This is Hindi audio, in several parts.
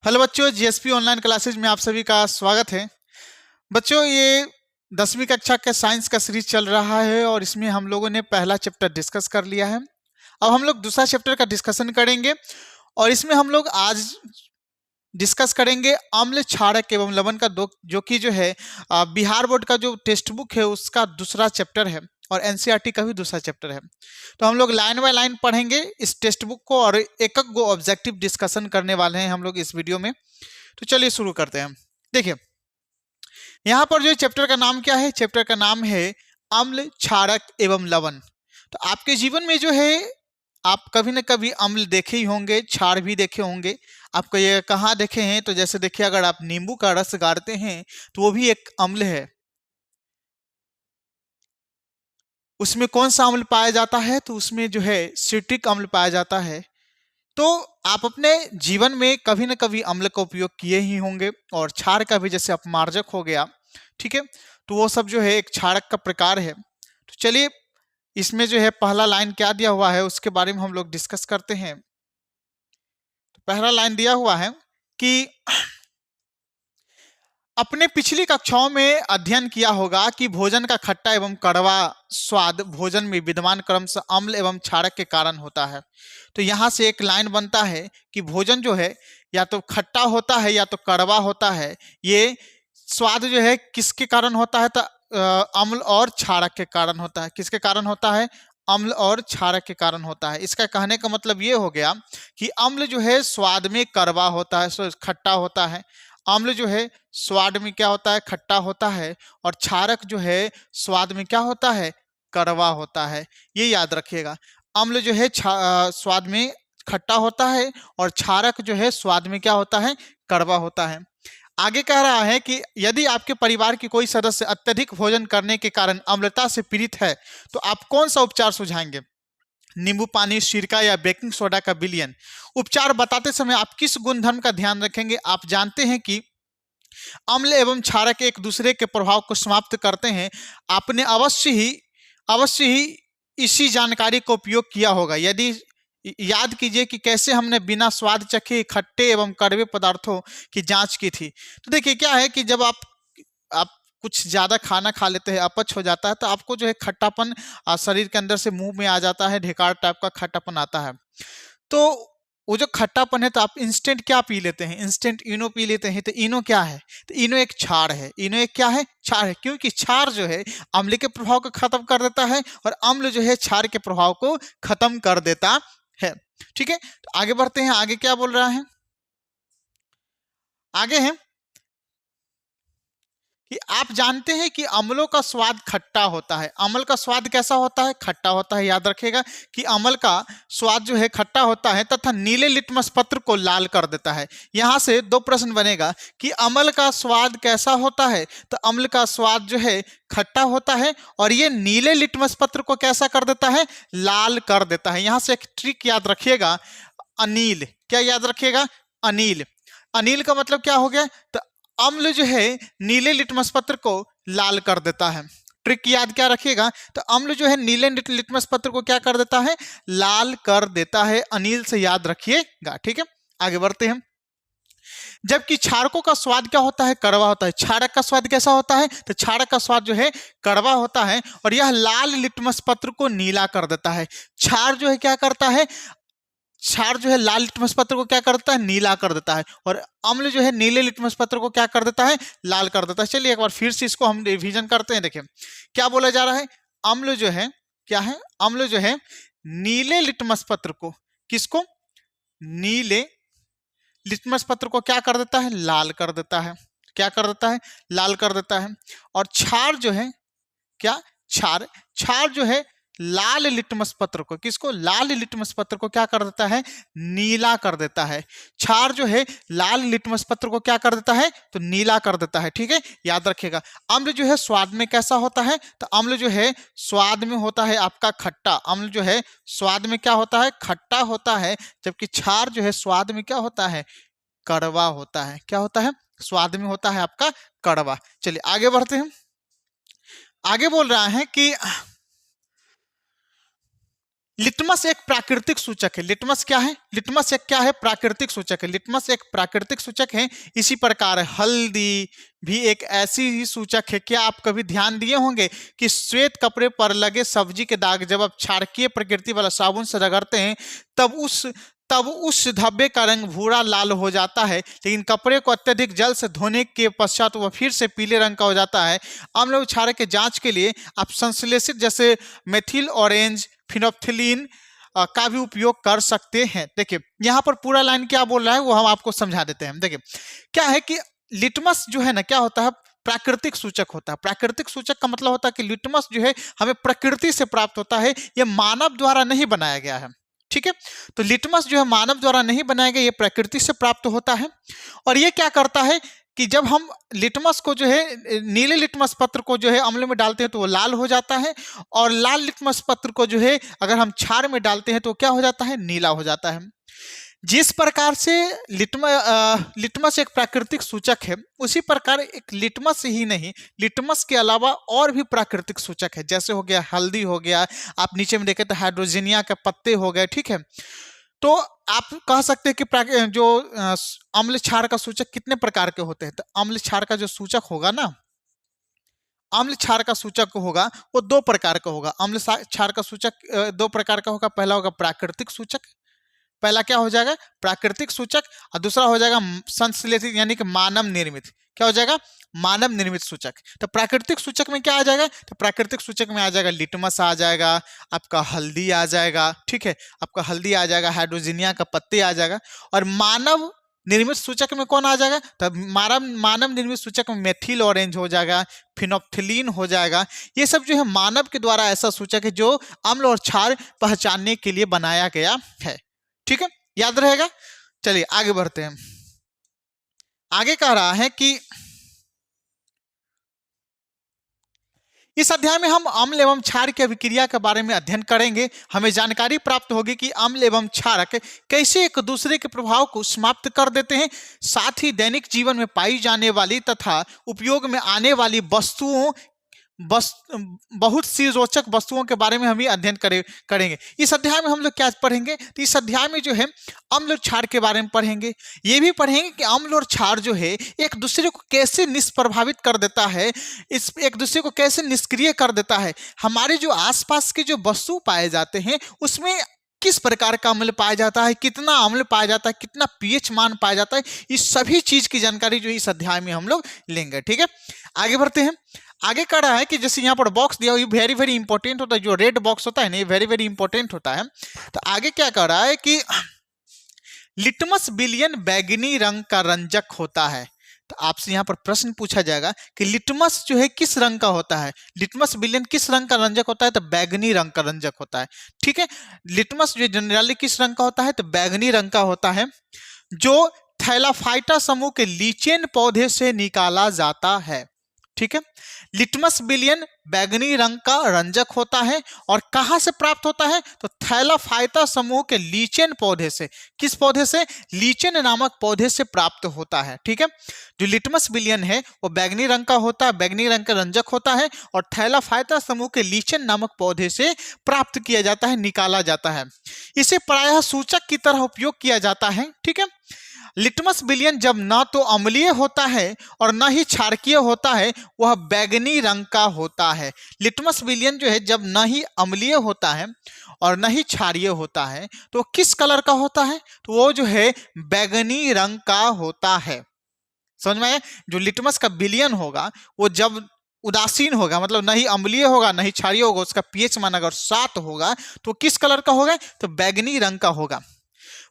हेलो बच्चों, जीएसपी ऑनलाइन क्लासेज में आप सभी का स्वागत है। बच्चों, ये 10वीं कक्षा का साइंस का सीरीज चल रहा है और इसमें हम लोगों ने पहला चैप्टर डिस्कस कर लिया है। अब हम लोग दूसरा चैप्टर का डिस्कशन करेंगे और इसमें हम लोग आज डिस्कस करेंगे अम्ल, क्षारक एवं लवण का दो, जो कि जो है बिहार बोर्ड का जो टेक्स्ट बुक है उसका दूसरा चैप्टर है और एनसीईआरटी का भी दूसरा चैप्टर है। तो हम लोग लाइन बाय लाइन पढ़ेंगे इस टेक्स्ट बुक को और एक एक गो ऑब्जेक्टिव डिस्कशन करने वाले हैं हम लोग इस वीडियो में। तो चलिए शुरू करते हैं। देखिए, यहाँ पर जो चैप्टर का नाम क्या है? चैप्टर का नाम है अम्ल, क्षारक एवं लवण। तो आपके जीवन में जो है आप कभी न कभी अम्ल देखे ही होंगे, क्षार भी देखे होंगे। आपको ये कहाँ देखे हैं? तो जैसे देखिए, अगर आप नींबू का रस गाड़ते हैं तो वो भी एक अम्ल है। उसमें कौन सा अम्ल पाया जाता है? तो उसमें जो है सिट्रिक अम्ल पाया जाता है। तो आप अपने जीवन में कभी न कभी अम्ल का उपयोग किए ही होंगे और क्षार का भी, जैसे अपमार्जक हो गया, ठीक है, तो वो सब जो है एक क्षारक का प्रकार है। तो चलिए, इसमें जो है पहला लाइन क्या दिया हुआ है उसके बारे में हम लोग डिस्कस करते हैं। तो पहला लाइन दिया हुआ है कि अपने पिछली कक्षाओं में अध्ययन किया होगा कि भोजन का खट्टा एवं कड़वा स्वाद भोजन में विद्यमान क्रमशः अम्ल एवं क्षारक के कारण होता है। तो यहाँ से एक लाइन बनता है कि भोजन जो है या तो खट्टा होता है या तो कड़वा होता है। ये स्वाद जो है किसके कारण होता है? तो अम्ल और क्षारक के कारण होता है। किसके कारण होता है? अम्ल और क्षारक के कारण होता है। इसका कहने का मतलब ये हो गया कि अम्ल जो है स्वाद में कड़वा होता है, खट्टा होता है। अम्ल जो है स्वाद में क्या होता है? खट्टा होता है। और क्षारक जो है स्वाद में क्या होता है? कड़वा होता है। ये याद रखिएगा। अम्ल जो है स्वाद में खट्टा होता है और क्षारक जो है स्वाद में क्या होता है? कड़वा होता है। आगे कह रहा है कि यदि आपके परिवार की कोई सदस्य अत्यधिक भोजन करने के कारण अम्लता से पीड़ित है तो आप कौन सा उपचार सुझाएंगे? नींबू पानी, सिरका या बेकिंग सोडा का विलयन। उपचार बताते समय आप किस गुणधर्म का ध्यान रखेंगे? आप जानते हैं कि अम्ल एवं क्षारक एक दूसरे के प्रभाव को समाप्त करते हैं। आपने अवश्य ही इसी जानकारी का उपयोग किया होगा। यदि याद कीजिए कि कैसे हमने बिना स्वाद चखे खट्टे एवं कड़वे पदार्थों की जांच की थी। तो देखिए, क्या है कि जब आप कुछ ज्यादा खाना खा लेते हैं, अपच हो जाता है, तो आपको जो है खट्टापन शरीर के अंदर से मुंह में आ जाता है, ढेकार टाइप का खट्टापन आता है। तो वो जो खट्टापन है, तो आप इंस्टेंट क्या पी लेते हैं? इंस्टेंट इनो पी लेते हैं। तो इनो क्या है? तो इनो एक क्षार है। इनो एक क्या है? क्षार है, क्योंकि क्षार जो है अम्ल के प्रभाव को खत्म कर देता है और अम्ल जो है क्षार के प्रभाव को खत्म कर देता है। ठीक है, तो आगे बढ़ते हैं। आगे क्या बोल रहा है? आगे है कि आप जानते हैं कि अम्लों का स्वाद खट्टा होता है। अम्ल का स्वाद कैसा होता है? खट्टा होता है। याद रखिएगा कि अम्ल का स्वाद जो है खट्टा होता है तथा नीले लिटमस पत्र को लाल कर देता है। यहां से दो प्रश्न बनेगा कि अम्ल का स्वाद कैसा होता है? तो अम्ल का स्वाद जो है खट्टा होता है और ये नीले लिटमस पत्र को कैसा कर देता है? लाल कर देता है। यहां से एक ट्रिक याद रखिएगा, अनील। क्या याद रखिएगा? अनील। अनील का मतलब क्या हो गया? तो अम्ल जो है नीले लिटमस पत्र को लाल कर देता है। ट्रिक याद क्या रखिएगा? तो अम्ल जो है नीले लिटमस पत्र को क्या कर देता है? लाल कर देता है। अनील से याद रखिएगा। ठीक है, आगे बढ़ते हैं। जबकि क्षारकों का स्वाद क्या होता है? कड़वा होता है। क्षारक का स्वाद कैसा होता है? तो क्षारक का स्वाद जो है कड़वा होता है और यह लाल लिटमस पत्र को नीला कर देता है। क्षार जो है क्या करता है? क्षार जो है लाल लिटमस पत्र को क्या करता है? नीला कर देता है। और अम्ल जो है नीले लिटमस पत्र को क्या कर देता है? लाल कर देता है। चलिए एक बार फिर से इसको हम रिवीजन करते हैं। देखिए क्या बोला जा रहा है। अम्ल जो है क्या है? अम्ल जो है नीले लिटमस पत्र को, किसको? नीले लिटमस पत्र को क्या कर देता है? लाल कर देता है। क्या कर देता है? लाल कर देता है। और क्षार जो है क्या? क्षार क्षार जो है लाल लिटमस पत्र को, किसको? लाल लिटमस पत्र को क्या कर देता है? नीला कर देता है। क्षार जो है लाल लिटमस पत्र को क्या कर देता है? तो नीला कर देता है। ठीक है, याद रखिएगा। अम्ल जो है स्वाद में कैसा होता है? तो अम्ल जो है स्वाद में होता है आपका खट्टा। अम्ल जो है स्वाद में क्या होता है? खट्टा होता है। जबकि क्षार जो है स्वाद में क्या होता है? कड़वा होता है। क्या होता है? स्वाद में होता है आपका कड़वा। चलिए आगे बढ़ते हैं। आगे बोल रहा है कि लिटमस एक प्राकृतिक सूचक है। लिटमस क्या है? लिटमस एक क्या है? प्राकृतिक सूचक है। लिटमस एक प्राकृतिक सूचक है। इसी प्रकार हल्दी भी एक ऐसी ही सूचक है। क्या आप कभी ध्यान दिए होंगे कि श्वेत कपड़े पर लगे सब्जी के दाग जब आप क्षारकीय प्रकृति वाला साबुन से रगड़ते हैं तब उस धब्बे का रंग भूरा लाल हो जाता है, लेकिन कपड़े को अत्यधिक जल से धोने के पश्चात वह फिर से पीले रंग का हो जाता है। अम्ल और क्षारक के जांच के लिए आप संश्लेषित जैसे मेथिल ऑरेंज फिनोप्थिलीन का भी उपयोग कर सकते हैं। देखिए यहाँ पर पूरा लाइन क्या बोल रहा है वो हम आपको समझा देते हैं। देखिए क्या है कि लिटमस जो है ना क्या होता है? प्राकृतिक सूचक होता है। प्राकृतिक सूचक का मतलब होता है कि लिटमस जो है हमें प्रकृति से प्राप्त होता है, यह मानव द्वारा नहीं बनाया गया है। ठीक है, तो लिटमस जो है मानव द्वारा नहीं बनाया गया, ये प्रकृति से प्राप्त होता है। और ये क्या करता है कि जब हम लिटमस को जो है नीले लिटमस पत्र को जो है अम्ल में डालते हैं तो वो लाल हो जाता है, और लाल लिटमस पत्र को जो है अगर हम क्षार में डालते हैं तो क्या हो जाता है? नीला हो जाता है। जिस प्रकार से लिटमस एक प्राकृतिक सूचक है, उसी प्रकार एक लिटमस ही नहीं, लिटमस के अलावा और भी प्राकृतिक सूचक है। जैसे हो गया हल्दी हो गया, आप नीचे में देखें तो हाइड्रोजीनिया के पत्ते हो गए। ठीक है, तो आप कह सकते हैं कि जो अम्ल क्षार का सूचक कितने प्रकार के होते हैं? तो अम्ल क्षार का जो सूचक होगा ना, अम्ल क्षार का सूचक होगा वो दो प्रकार का होगा। अम्ल क्षार का सूचक दो प्रकार का होगा। पहला होगा प्राकृतिक सूचक, पहला क्या हो जाएगा? प्राकृतिक सूचक, और दूसरा हो जाएगा संश्लेषित यानी कि मानव निर्मित। क्या हो जाएगा? मानव निर्मित सूचक। तो प्राकृतिक सूचक में क्या आ जाएगा? तो प्राकृतिक सूचक में आ जाएगा लिटमस आ जाएगा, आपका हल्दी आ जाएगा। ठीक है, आपका हल्दी आ जाएगा, हाइड्रोजीनिया का पत्ते आ जाएगा। और मानव निर्मित सूचक में कौन आ जाएगा? तो मानव निर्मित सूचक में मेथिल ऑरेंज हो जाएगा, फिनोप्थिलीन हो जाएगा। ये सब जो है मानव के द्वारा ऐसा सूचक है जो अम्ल और क्षार पहचानने के लिए बनाया गया है। ठीक है, याद रहेगा। चलिए आगे बढ़ते हैं। आगे कह रहा है कि इस अध्याय में हम अम्ल एवं क्षार की अभिक्रिया के बारे में अध्ययन करेंगे। हमें जानकारी प्राप्त होगी कि अम्ल एवं क्षारक कैसे एक दूसरे के प्रभाव को समाप्त कर देते हैं। साथ ही दैनिक जीवन में पाई जाने वाली तथा उपयोग में आने वाली बहुत सी रोचक वस्तुओं के बारे में हम अध्ययन करेंगे। इस अध्याय में हम लोग क्या पढ़ेंगे? तो इस अध्याय में जो है अम्ल और क्षार के बारे में पढ़ेंगे। ये भी पढ़ेंगे कि अम्ल और क्षार जो है एक दूसरे को कैसे निष्प्रभावित कर देता है, इस एक दूसरे को कैसे निष्क्रिय कर देता है। हमारे जो आसपास के जो वस्तु पाए जाते हैं उसमें किस प्रकार का अम्ल पाया जाता है, कितना अम्ल पाया जाता है, कितना पीएच मान पाया जाता है, इस सभी चीज की जानकारी जो इस अध्याय में हम लोग लेंगे। ठीक है, आगे बढ़ते हैं। आगे कह रहा है कि जैसे यहाँ पर बॉक्स दिया, ये वेरी वेरी इंपॉर्टेंट होता है। जो रेड बॉक्स होता है ना, ये वेरी वेरी इंपॉर्टेंट होता है। तो आगे क्या कह रहा है कि लिटमस विलयन बैंगनी रंग का रंजक होता है। तो आपसे यहाँ पर प्रश्न पूछा जाएगा कि लिटमस जो है किस रंग का होता है? लिटमस विलयन किस रंग का रंजक होता है? तो बैंगनी रंग का रंजक होता है। ठीक है, लिटमस जो जनरली किस रंग का होता है? तो बैंगनी रंग का होता है, जो थैलाफाइटा समूह के लीचेन पौधे से निकाला जाता है। ठीक है, लिटमस विलयन बैंगनी रंग का रंजक होता है और कहां से प्राप्त होता है? तो थैलाफाइटा समूह के लीचेन पौधे से। किस पौधे से? लीचेन नामक पौधे से प्राप्त होता है। ठीक है, जो लिटमस विलयन है वो बैंगनी रंग का होता है, बैंगनी रंग का रंजक होता है, और थैलाफाइटा समूह के लीचेन नामक पौधे से प्राप्त किया जाता है, निकाला जाता है। इसे प्रायः सूचक की तरह उपयोग किया जाता है। ठीक है, लिटमस विलयन जब न तो अम्लीय होता है और न ही क्षारकीय होता है, वह बैंगनी रंग का होता है। लिटमस विलयन जो है जब न ही अम्लीय होता है और न ही क्षारीय होता है तो किस कलर का होता है? तो वो जो है बैंगनी रंग का होता है। समझ में आया? जो लिटमस का विलयन होगा वो जब उदासीन होगा, मतलब नहीं अम्लीय होगा नहीं क्षारीय होगा, उसका पीएच मान अगर 7 होगा तो किस कलर का होगा? तो बैंगनी रंग का होगा।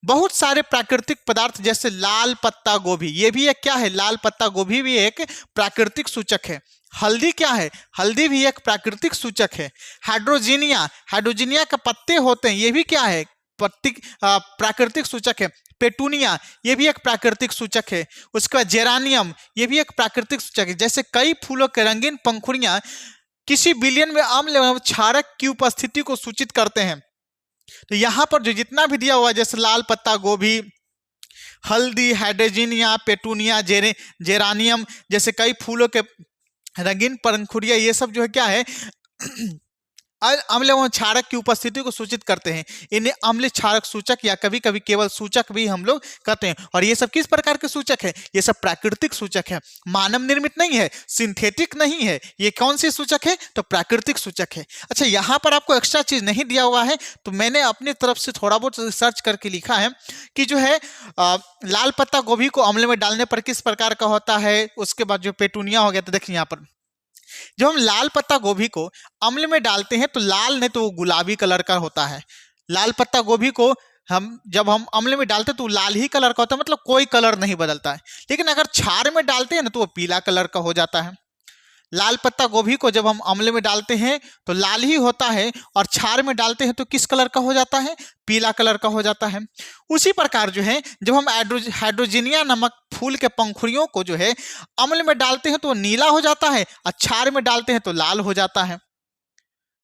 बहुत सारे प्राकृतिक पदार्थ जैसे लाल पत्ता गोभी, ये भी एक क्या है? लाल पत्ता गोभी भी एक प्राकृतिक सूचक है। हल्दी क्या है? हल्दी भी एक प्राकृतिक सूचक है। हाइड्रोजीनिया के पत्ते होते हैं, ये भी क्या है? प्राकृतिक सूचक है। पेटूनिया ये भी एक प्राकृतिक सूचक है। उसके बाद जेरानियम ये भी एक प्राकृतिक सूचक है। जैसे कई फूलों के रंगीन पंखुड़ियां किसी विलयन में अम्ल एवं क्षारक की उपस्थिति को सूचित करते हैं। तो यहाँ पर जो जितना भी दिया हुआ है जैसे लाल पत्ता गोभी, हल्दी, हाइड्रोजीनिया, पेटूनिया, जेरानियम जैसे कई फूलों के रंगीन पंखुड़ियां, ये सब जो है क्या है? अम्ल एवं क्षारक की उपस्थिति को सूचित करते हैं। इन्हें अम्ल क्षारक सूचक या कभी कभी केवल सूचक भी हम लोग कहते हैं। और ये सब किस प्रकार के सूचक है? ये सब प्राकृतिक सूचक है, मानव निर्मित नहीं है, सिंथेटिक नहीं है। ये कौन सी सूचक है? तो प्राकृतिक सूचक है। अच्छा, यहाँ पर आपको एक्स्ट्रा चीज नहीं दिया हुआ है, तो मैंने अपनी तरफ से थोड़ा बहुत रिसर्च करके लिखा है कि जो है लाल पत्ता गोभी को अम्ल में डालने पर किस प्रकार का होता है। उसके बाद जो पेटूनिया हो गया, तो देखिए यहाँ पर जब हम लाल पत्ता गोभी को अम्ल में डालते हैं तो लाल नहीं तो वो गुलाबी कलर का होता है। लाल पत्ता गोभी को जब हम अम्ल में डालते हैं तो लाल ही कलर का होता है, मतलब कोई कलर नहीं बदलता है। लेकिन अगर क्षार में डालते हैं ना तो वो पीला कलर का हो जाता है। लाल पत्ता गोभी को जब हम अम्ल में डालते हैं तो लाल ही होता है, और क्षार में डालते हैं तो किस कलर का हो जाता है? पीला कलर का हो जाता है। उसी प्रकार जो है जब हम हाइड्रोजिनिया नामक फूल के पंखुड़ियों को जो है अम्ल में डालते हैं तो वो नीला हो जाता है, और क्षार में डालते हैं तो लाल हो जाता है।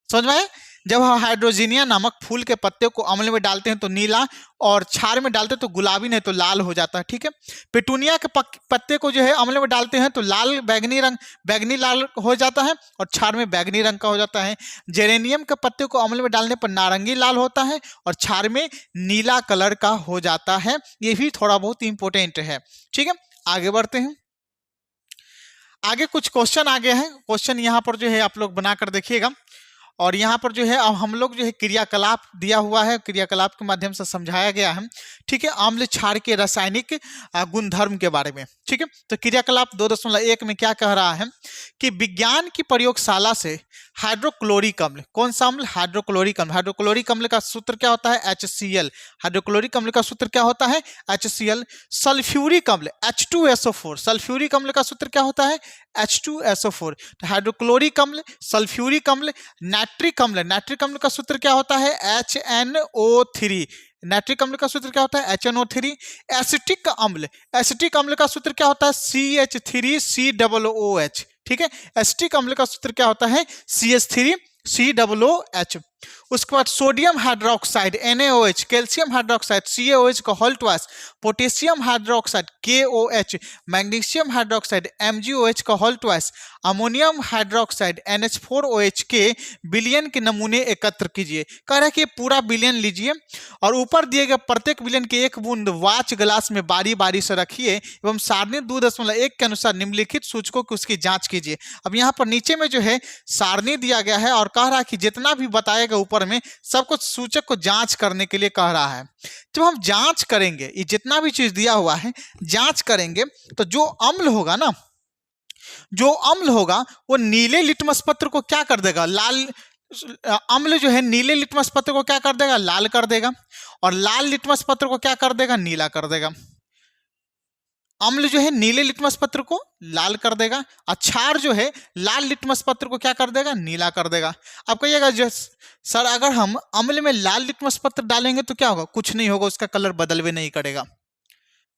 समझ में आया? जब हम हाइड्रोजिनिया नामक फूल के पत्ते को अम्ल में डालते हैं तो नीला, और क्षार में डालते हैं तो गुलाबी नहीं तो लाल हो जाता है। ठीक है। पेटूनिया के पत्ते को जो है अम्ल में डालते हैं तो लाल बैगनी लाल हो जाता है, और क्षार में बैगनी रंग का हो जाता है। जेरेनियम के पत्ते को अम्ल में डालने पर नारंगी लाल होता है, और क्षार में नीला कलर का हो जाता है। ये भी थोड़ा बहुत इंपॉर्टेंट है। ठीक है, आगे बढ़ते हैं। आगे कुछ क्वेश्चन आ गए हैं। क्वेश्चन यहाँ पर जो है आप लोग बनाकर देखिएगा, और यहाँ पर जो है अब हम लोग जो है क्रियाकलाप दिया हुआ है, क्रियाकलाप के माध्यम से समझाया गया है। ठीक है, अम्ल क्षार के रासायनिक गुणधर्म के बारे में। ठीक है, तो क्रियाकलाप 2.1 में क्या कह रहा है कि विज्ञान की प्रयोगशाला से हाइड्रोक्लोरिक अम्ल, कौन सा अम्ल? हाइड्रोक्लोरिक अम्ल। हाइड्रोक्लोरिक अम्ल का सूत्र क्या होता है? HCl। हाइड्रोक्लोरिक अम्ल का सूत्र क्या होता है? HCl। सल्फ्यूरिक अम्ल H2SO4। सल्फ्यूरिक अम्ल का सूत्र क्या होता है? H2SO4। तो हाइड्रोक्लोरिक अम्ल, सल्फ्यूरिक अम्ल, नाइट्रिक अम्ल। नाइट्रिक अम्ल का सूत्र क्या होता है? HNO3। नाइट्रिक अम्ल का सूत्र क्या होता है? HNO3। एसिटिक अम्ल, एसिटिक अम्ल का सूत्र क्या होता है? CH3COOH। ठीक है, एसिटिक अम्ल का सूत्र क्या होता है? CH3COOH। उसके बाद sodium hydroxide NaOH, calcium hydroxide CaOH का whole twice, potassium hydroxide KOH, magnesium hydroxide MgOH का whole twice, ammonium hydroxide NH4OH के बिलियन के नमूने एकत्र कीजिए। कह रहा है कि पूरा बिलियन लीजिए और ऊपर दिए गए प्रत्येक बिलियन के एक बूंद वाच ग्लास में बारी बारी से रखिए एवं सारणी 2.1 के अनुसार निम्नलिखित सूचकों की उसकी जांच कीजिए। अब यहाँ पर नीचे में जो है सारणी दिया गया है और कह रहा है कि जितना भी बताएगा ऊपर में सब कुछ सूचक को जांच करने के लिए कह रहा है। जब हम जांच करेंगे, ये जितना भी चीज दिया हुआ है जांच करेंगे, तो जो अम्ल होगा ना, जो अम्ल होगा वो नीले लिटमस पत्र को क्या कर देगा? लाल अम्ल जो है नीले लिटमस पत्र को क्या कर देगा? लाल कर देगा। और लाल लिटमस पत्र को क्या कर देगा? नीला कर देगा। अम्ल जो है नीले लिटमस पत्र को लाल कर देगा, और क्षार जो है लाल लिटमस पत्र को क्या कर देगा? नीला कर देगा। अब कहिएगा सर अगर हम अम्ल में लाल लिटमस पत्र डालेंगे तो क्या होगा? कुछ नहीं होगा, उसका कलर बदलवे नहीं करेगा।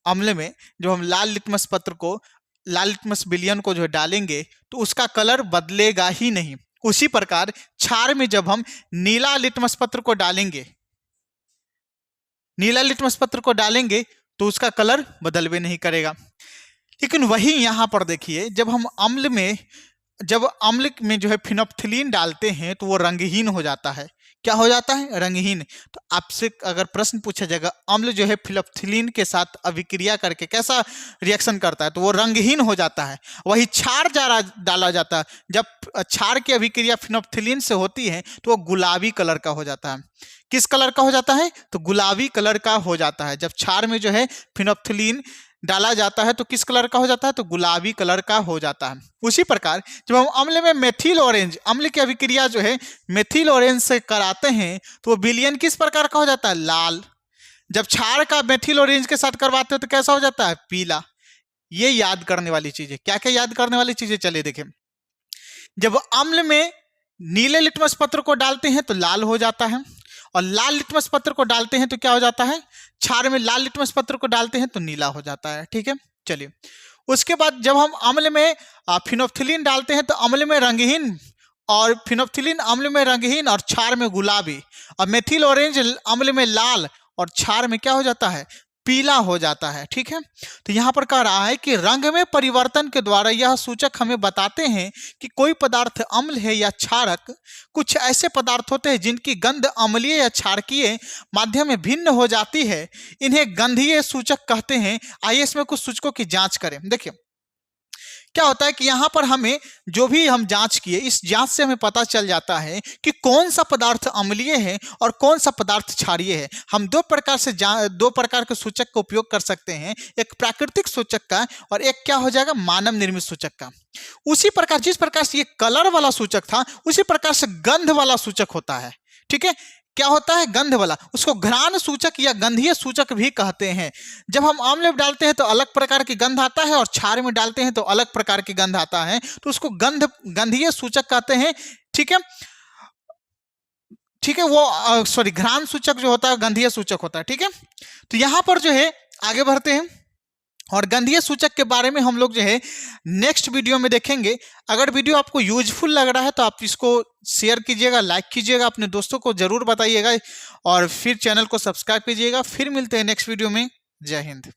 अम्ल में जो हम लाल लिटमस पत्र को, लाल लिटमस बिलियन को जो डालेंगे तो उसका कलर बदलेगा ही नहीं। उसी प्रकार क्षार में जब हम नीला लिटमस पत्र को डालेंगे, नीला लिटमस पत्र को डालेंगे तो उसका कलर बदलवे नहीं करेगा। लेकिन वही यहां पर देखिए, जब हम अम्ल में जो है फिनोप्थिलीन डालते हैं तो वो रंगहीन हो जाता है। क्या हो जाता है? रंगहीन। तो आपसे अगर प्रश्न पूछा जाएगा अम्ल जो है फिनोप्थिलीन के साथ अभिक्रिया करके कैसा रिएक्शन करता है, तो वो रंगहीन हो जाता है। वही क्षार डाला जाता है, जब क्षार की अभिक्रिया फिनोप्थिलीन से होती है तो वो गुलाबी कलर का हो जाता है। किस कलर का हो जाता है? तो गुलाबी कलर का हो जाता है। जब क्षार में जो है फिनोप्थिलीन डाला जाता है तो किस कलर का हो जाता है? तो गुलाबी कलर का हो जाता है। उसी प्रकार जब हम अम्ल में मेथिल ऑरेंज, अम्ल की अभिक्रिया जो है मेथिल ऑरेंज से कराते हैं तो वो विलयन किस प्रकार का हो जाता है? लाल। जब क्षार का मेथिल ऑरेंज के साथ करवाते हो तो कैसा हो जाता है? पीला। ये याद करने वाली चीजें। क्या क्या याद करने वाली चीजें? चलिए देखें। जब अम्ल में नीले लिटमस पत्र को डालते हैं तो लाल हो जाता है, और लाल लिटमस पत्र को डालते हैं तो क्या हो जाता है? क्षार में लाल लिटमस पत्र को डालते हैं तो नीला हो जाता है। ठीक है, चलिए। उसके बाद जब हम अम्ल में फिनोप्थिलीन डालते हैं तो अम्ल में रंगहीन, और फिनोप्थिलीन अम्ल में रंगहीन और क्षार में गुलाबी, और मेथिल ऑरेंज अम्ल में लाल और क्षार में क्या हो जाता है? पीला हो जाता है। ठीक है, तो यहाँ पर कह रहा है कि रंग में परिवर्तन के द्वारा यह सूचक हमें बताते हैं कि कोई पदार्थ अम्ल है या क्षारक। कुछ ऐसे पदार्थ होते हैं जिनकी गंध अम्लीय या क्षारकीय माध्यम में भिन्न हो जाती है, इन्हें गंधीय सूचक कहते हैं। आइए इसमें कुछ सूचकों की जांच करें। देखिए क्या होता है कि यहाँ पर हमें जो भी हम जांच किए, इस जांच से हमें पता चल जाता है कि कौन सा पदार्थ अम्लीय है और कौन सा पदार्थ क्षारीय है। हम दो प्रकार के सूचक का उपयोग कर सकते हैं, एक प्राकृतिक सूचक का और एक क्या हो जाएगा, मानव निर्मित सूचक का। उसी प्रकार जिस प्रकार से ये कलर वाला सूचक था, उसी प्रकार से गंध वाला सूचक होता है। ठीक है, क्या होता है, गंध वाला, उसको घ्राण सूचक या गंधीय सूचक भी कहते हैं। जब हम आम्ल में डालते हैं तो अलग प्रकार की गंध आता है और क्षार में डालते हैं तो अलग प्रकार की गंध आता है, तो उसको गंधीय सूचक कहते हैं। ठीक है, ठीक है, वो सॉरी घ्राण सूचक जो होता है गंधीय सूचक होता है। ठीक है, तो यहां पर जो है आगे बढ़ते हैं और गंधीय सूचक के बारे में हम लोग जो है नेक्स्ट वीडियो में देखेंगे। अगर वीडियो आपको यूजफुल लग रहा है तो आप इसको शेयर कीजिएगा, लाइक कीजिएगा, अपने दोस्तों को जरूर बताइएगा और फिर चैनल को सब्सक्राइब कीजिएगा। फिर मिलते हैं नेक्स्ट वीडियो में। जय हिंद।